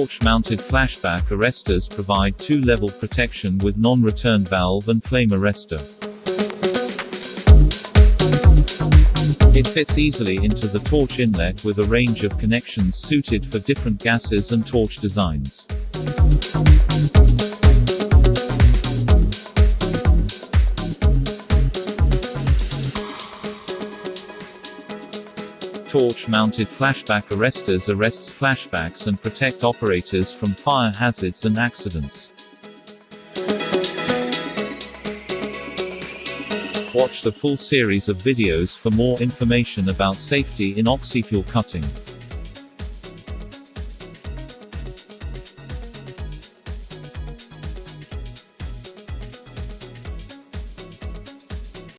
Torch-mounted flashback arrestors provide two-level protection with non-return valve and flame arrestor. It fits easily into the torch inlet with a range of connections suited for different gases and torch designs. Torch-mounted flashback arrestors arrests flashbacks and protect operators from fire hazards and accidents. Watch the full series of videos for more information about safety in oxyfuel cutting.